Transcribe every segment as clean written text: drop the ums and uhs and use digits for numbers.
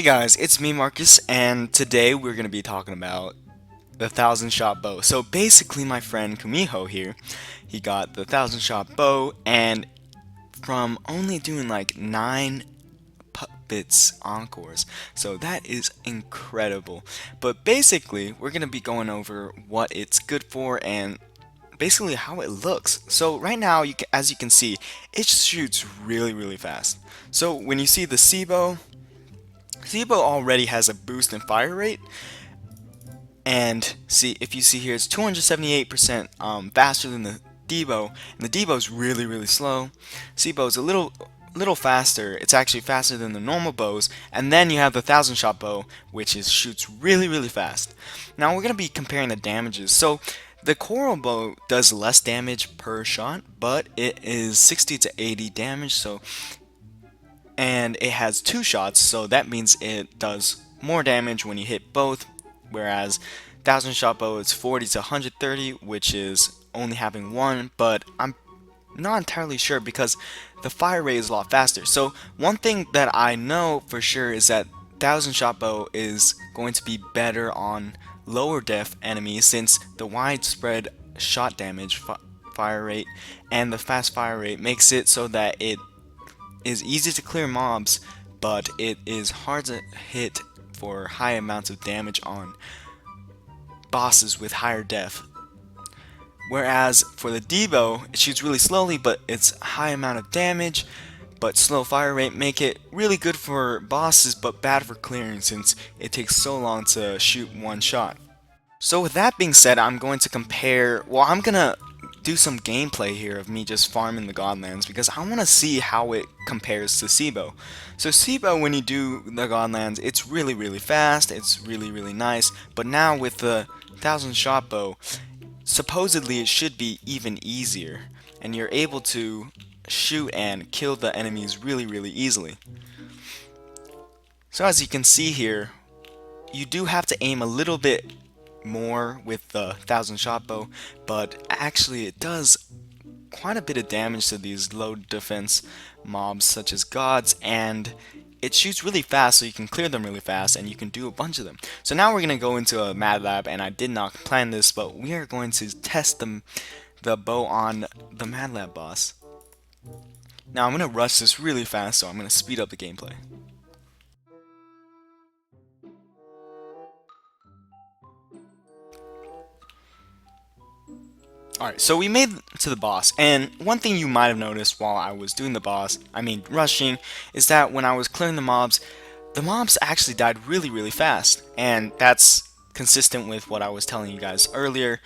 Hey guys, it's me Marcus, and today we're going to be talking about the 1,000 shot bow. So basically my friend Kumiho here, he got the 1,000 shot bow, and from only doing like 9 bits encores, so that is incredible. But basically we're going to be going over what it's good for and basically how it looks. So right now, as you can see, it shoots really fast. So when you see the Sibo already has a boost in fire rate, and see if you see here, it's 278% faster than the Debo, and the Debo's really slow. Sibo's a little faster. It's actually faster than the normal bows, and then you have the 1,000 shot bow, which shoots really fast. Now we're gonna be comparing the damages. So the coral bow does less damage per shot, but it is 60 to 80 damage. And it has 2 shots, so that means it does more damage when you hit both, whereas 1,000 shot bow is 40 to 130, which is only having one, but I'm not entirely sure because the fire rate is a lot faster. So one thing that I know for sure is that 1,000 shot bow is going to be better on lower def enemies, since the widespread shot damage fire rate and the fast fire rate makes it so that it is easy to clear mobs, but it is hard to hit for high amounts of damage on bosses with higher def. Whereas for the Debo, it shoots really slowly, but its high amount of damage but slow fire rate make it really good for bosses but bad for clearing, since it takes so long to shoot one shot. So with that being said, I'm going to compare, well, I'm gonna do some gameplay here of me just farming the Godlands, because I want to see how it compares to Sibo. So Sibo, when you do the Godlands, it's really fast, it's really nice, but now with the 1,000 shot bow, supposedly it should be even easier, and you're able to shoot and kill the enemies really easily. So as you can see here, you do have to aim a little bit more with the 1,000 shot bow, but actually it does quite a bit of damage to these low defense mobs such as gods, and it shoots really fast, so you can clear them really fast and you can do a bunch of them. So now we're going to go into a mad lab, and I did not plan this, but we are going to test the bow on the mad lab boss. Now I'm going to rush this really fast, so I'm going to speed up the gameplay. Alright, so we made to the boss, and one thing you might have noticed while I was doing the boss, rushing, is that when I was clearing the mobs actually died really fast, and that's consistent with what I was telling you guys earlier.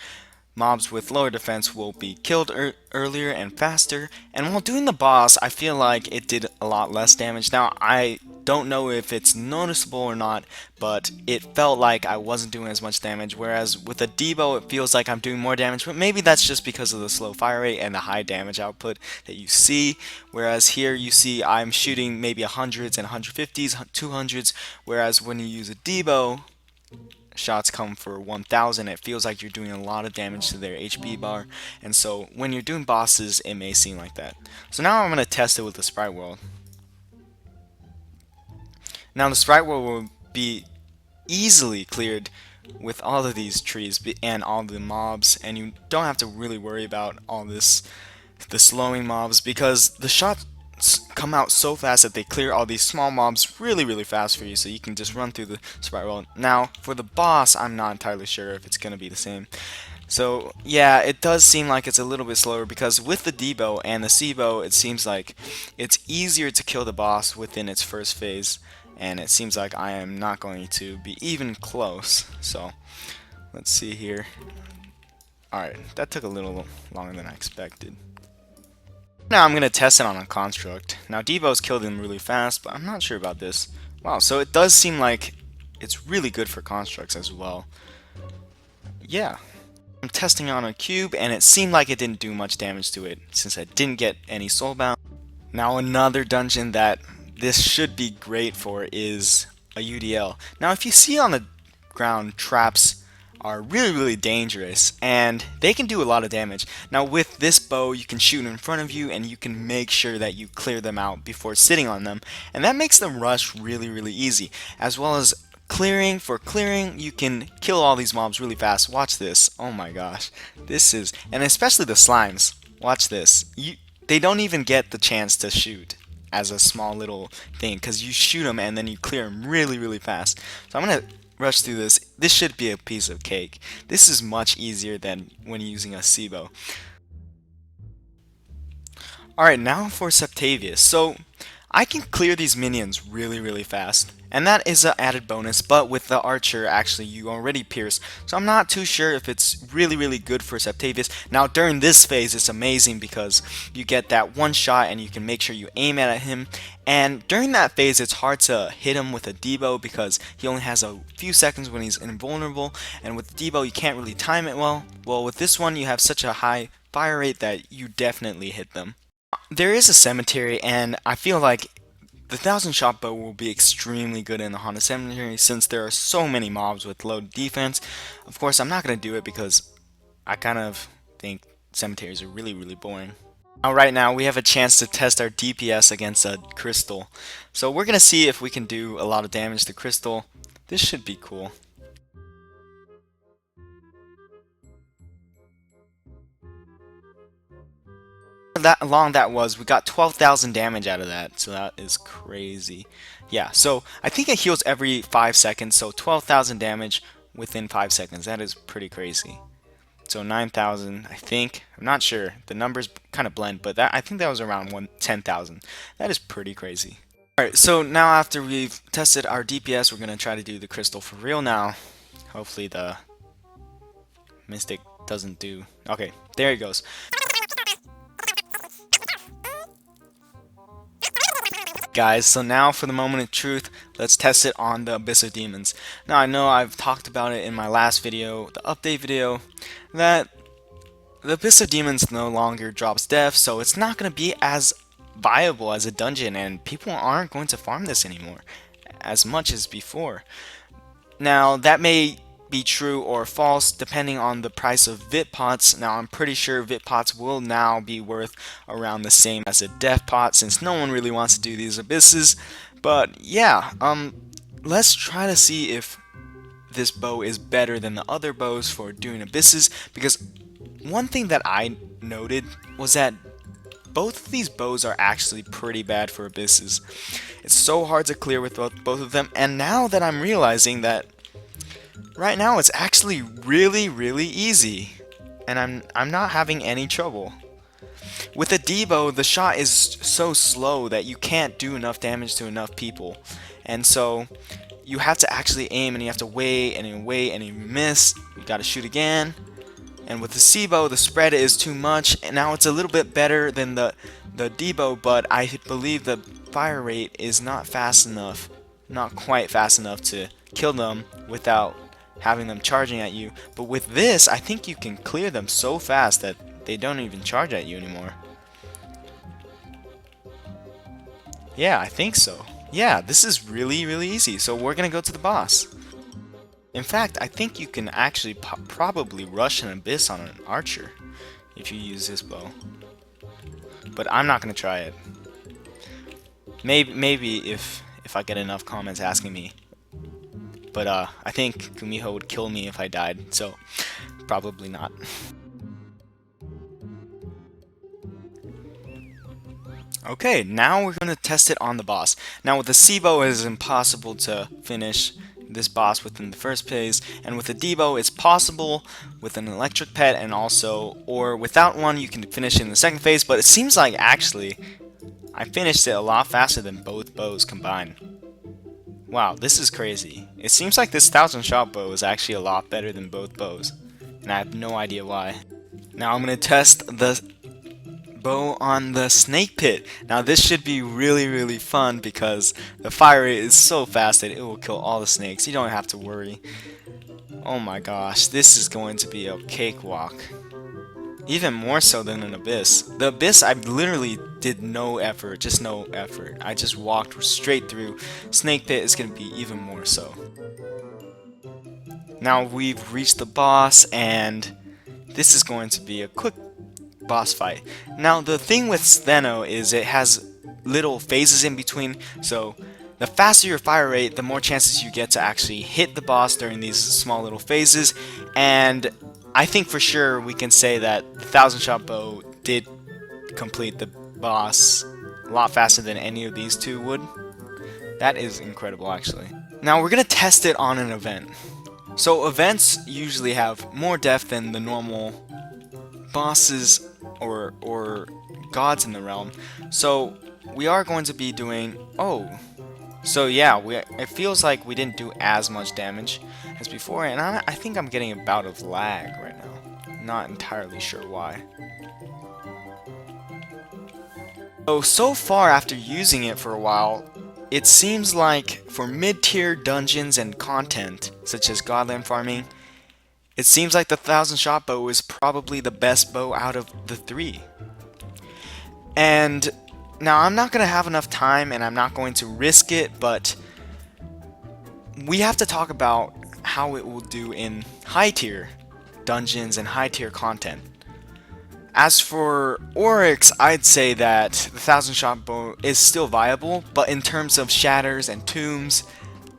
Mobs with lower defense will be killed earlier and faster, and while doing the boss, I feel like it did a lot less damage. Now, I don't know if it's noticeable or not, but it felt like I wasn't doing as much damage, whereas with a Debo, it feels like I'm doing more damage, but maybe that's just because of the slow fire rate and the high damage output that you see, whereas here you see I'm shooting maybe 100s and 150s, 200s, whereas when you use a Debo, shots come for 1,000, it feels like you're doing a lot of damage to their HP bar, and so when you're doing bosses, it may seem like that. So now I'm going to test it with the sprite world. Now the sprite world will be easily cleared with all of these trees and all the mobs, and you don't have to really worry about all this, the slowing mobs, because the shots come out so fast that they clear all these small mobs really fast for you, so you can just run through the sprite world. Now for the boss, I'm not entirely sure if it's gonna be the same. So yeah, it does seem like it's a little bit slower, because with the Debo and the Sibo, it seems like it's easier to kill the boss within its first phase, and it seems like I am not going to be even close. So let's see here. Alright, that took a little longer than I expected. Now I'm going to test it on a construct. Now Debo's killed him really fast, but I'm not sure about this. Wow, so it does seem like it's really good for constructs as well. Yeah. I'm testing on a cube, and it seemed like it didn't do much damage to it, since I didn't get any soulbound. Now another dungeon that this should be great for is a UDL. Now if you see on the ground traps are really dangerous, and they can do a lot of damage. Now with this bow, you can shoot in front of you and you can make sure that you clear them out before sitting on them, and that makes them rush really easy. As well as clearing, for clearing you can kill all these mobs really fast. Watch this. Oh my gosh, this is, and especially the slimes, watch this. They don't even get the chance to shoot as a small little thing, because you shoot them and then you clear them really fast. So I'm gonna rush through this. This should be a piece of cake. This is much easier than when using a SIBO. Alright, now for Septavius. So I can clear these minions really fast, and that is an added bonus, but with the archer actually you already pierce, so I'm not too sure if it's really good for Septavius. Now during this phase it's amazing because you get that one shot and you can make sure you aim at him, and during that phase it's hard to hit him with a debo because he only has a few seconds when he's invulnerable, and with debo you can't really time it well. Well, with this one you have such a high fire rate that you definitely hit them. There is a cemetery, and I feel like the 1000 shot bow will be extremely good in the Haunted Cemetery since there are so many mobs with low defense. Of course, I'm not going to do it because I kind of think cemeteries are really boring. Right now we have a chance to test our DPS against a crystal. So we're going to see if we can do a lot of damage to crystal. This should be cool. That long that was, we got 12,000 damage out of that, so that is crazy. Yeah, so I think it heals every 5 seconds, so 12,000 damage within 5 seconds. That is pretty crazy. So 9,000, I think. I'm not sure. The numbers kind of blend, but I think that was around 10,000. That is pretty crazy. Alright, so now after we've tested our DPS, we're going to try to do the crystal for real now. Hopefully the mystic doesn't do... Okay, there he goes. Guys, so now for the moment of truth, let's test it on the Abyss of Demons. Now I know I've talked about it in my last video, the update video, that the Abyss of Demons no longer drops death, so it's not going to be as viable as a dungeon, and people aren't going to farm this anymore as much as before. Now that may be true or false depending on the price of VIP pots. Now I'm pretty sure VIP pots will now be worth around the same as a death pot since no one really wants to do these abysses. But yeah, let's try to see if this bow is better than the other bows for doing abysses, because one thing that I noted was that both of these bows are actually pretty bad for abysses. It's so hard to clear with both of them, and now that I'm realizing that right now it's actually really easy, and I'm not having any trouble. With a debo, the shot is so slow that you can't do enough damage to enough people, and so you have to actually aim and you have to wait and you miss, you gotta shoot again. And with the Sibo, the spread is too much, and now it's a little bit better than the debo, but I believe the fire rate is not fast enough, not quite fast enough to kill them without having them charging at you. But with this, I think you can clear them so fast that they don't even charge at you anymore. Yeah, I think so. Yeah, this is really easy. So we're gonna go to the boss. In fact, I think you can actually probably rush an abyss on an archer if you use this bow. But I'm not gonna try it. Maybe if I get enough comments asking me. But I think Kumiho would kill me if I died, so probably not. Okay, now we're going to test it on the boss. Now with the Sibo, it is impossible to finish this boss within the first phase, and with the Debo, it's possible with an electric pet, and also, or without one, you can finish it in the second phase, but it seems like actually I finished it a lot faster than both bows combined. Wow, this is crazy. It seems like this 1000-shot bow is actually a lot better than both bows, and I have no idea why. Now I'm going to test the bow on the snake pit. Now this should be really fun because the fire rate is so fast that it will kill all the snakes. You don't have to worry. Oh my gosh, this is going to be a cakewalk. Even more so than an abyss. The abyss, I literally did no effort, just no effort. I just walked straight through. Snake pit is going to be even more so. Now we've reached the boss, and this is going to be a quick boss fight. Now the thing with Steno is it has little phases in between, so the faster your fire rate, the more chances you get to actually hit the boss during these small little phases. And I think for sure we can say that the 1000 shot bow did complete the boss a lot faster than any of these two would. That is incredible, actually. Now we're gonna test it on an event. So events usually have more depth than the normal bosses or gods in the realm. So we are going to be doing... Oh, so yeah, it feels like we didn't do as much damage as before, and I think I'm getting a bout of lag right now. Not entirely sure why. So far after using it for a while, it seems like for mid-tier dungeons and content, such as Godland farming, it seems like the 1000 shot bow is probably the best bow out of the three. And now I'm not going to have enough time and I'm not going to risk it, but we have to talk about how it will do in high-tier dungeons and high-tier content. As for Oryx, I'd say that the 1000 shot bow is still viable, but in terms of shatters and tombs,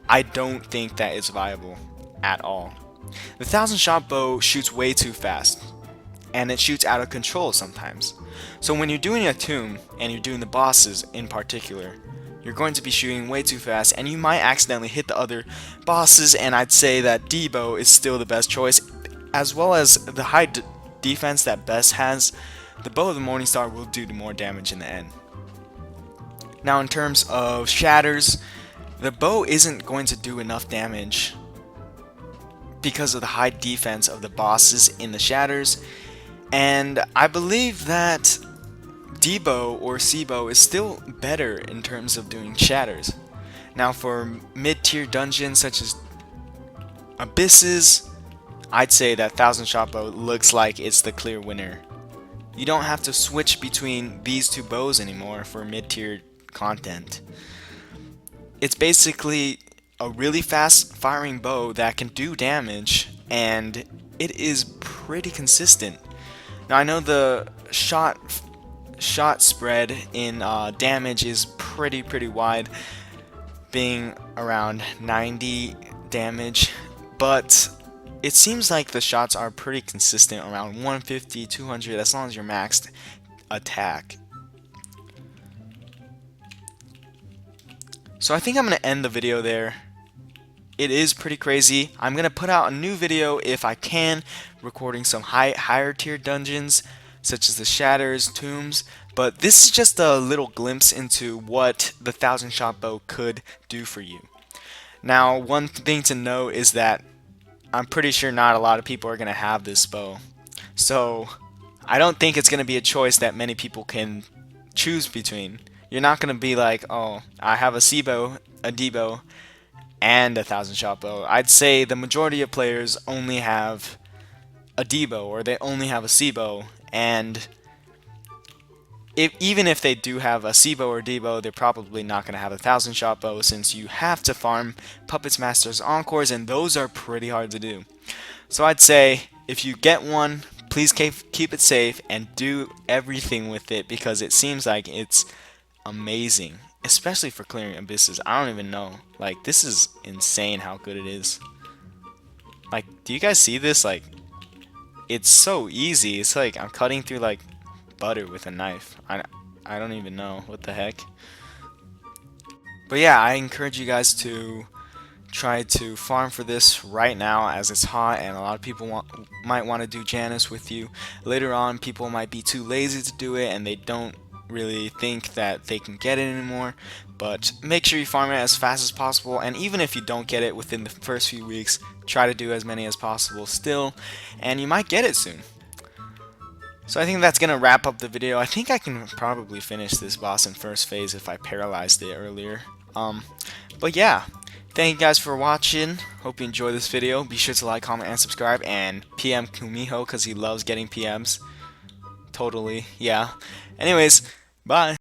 I don't think that it's viable at all. The 1000 shot bow shoots way too fast, and it shoots out of control sometimes. So when you're doing a tomb, and you're doing the bosses in particular, you're going to be shooting way too fast, and you might accidentally hit the other bosses, and I'd say that D-bow is still the best choice, as well as the high defense that Best has. The Bow of the Morningstar will do more damage in the end. Now in terms of shatters, the bow isn't going to do enough damage because of the high defense of the bosses in the shatters, and I believe that D-bow or C-bow is still better in terms of doing shatters. Now for mid-tier dungeons such as Abysses, I'd say that 1000 shot bow looks like it's the clear winner. You don't have to switch between these two bows anymore for mid-tier content. It's basically a really fast firing bow that can do damage, and it is pretty consistent. Now I know the shot spread in damage is pretty wide, being around 90 damage, but it seems like the shots are pretty consistent around 150, 200 as long as you're maxed attack. So I think I'm going to end the video there. It is pretty crazy. I'm going to put out a new video if I can, recording some higher tier dungeons such as the shatters, tombs, but this is just a little glimpse into what the 1000 shot bow could do for you. Now one thing to note is that I'm pretty sure not a lot of people are going to have this bow, so I don't think it's going to be a choice that many people can choose between. You're not going to be like, oh, I have a C-bow, a D-bow, and a 1000 shot bow. I'd say the majority of players only have a D-bow or they only have a C-bow, and even if they do have a C-bow or D-bow, they're probably not going to have a 1000 shot bow, since you have to farm Puppets Master's Encores, and those are pretty hard to do. So I'd say if you get one, please keep it safe and do everything with it, because it seems like it's amazing, especially for clearing abysses. I don't even know. Like, this is insane how good it is. Like, do you guys see this? Like, it's so easy. It's like I'm cutting through like butter with a knife. I don't even know what the heck. But yeah, I encourage you guys to try to farm for this right now as it's hot, and a lot of people might want to do Janus with you. Later on, people might be too lazy to do it and they don't really think that they can get it anymore, but make sure you farm it as fast as possible, and even if you don't get it within the first few weeks, try to do as many as possible still, and you might get it soon. So I think that's gonna wrap up the video. I think I can probably finish this boss in first phase if I paralyzed it earlier. But yeah, thank you guys for watching. Hope you enjoyed this video. Be sure to like, comment, and subscribe, and PM Kumiho because he loves getting PMs. Totally, yeah. Anyways, bye.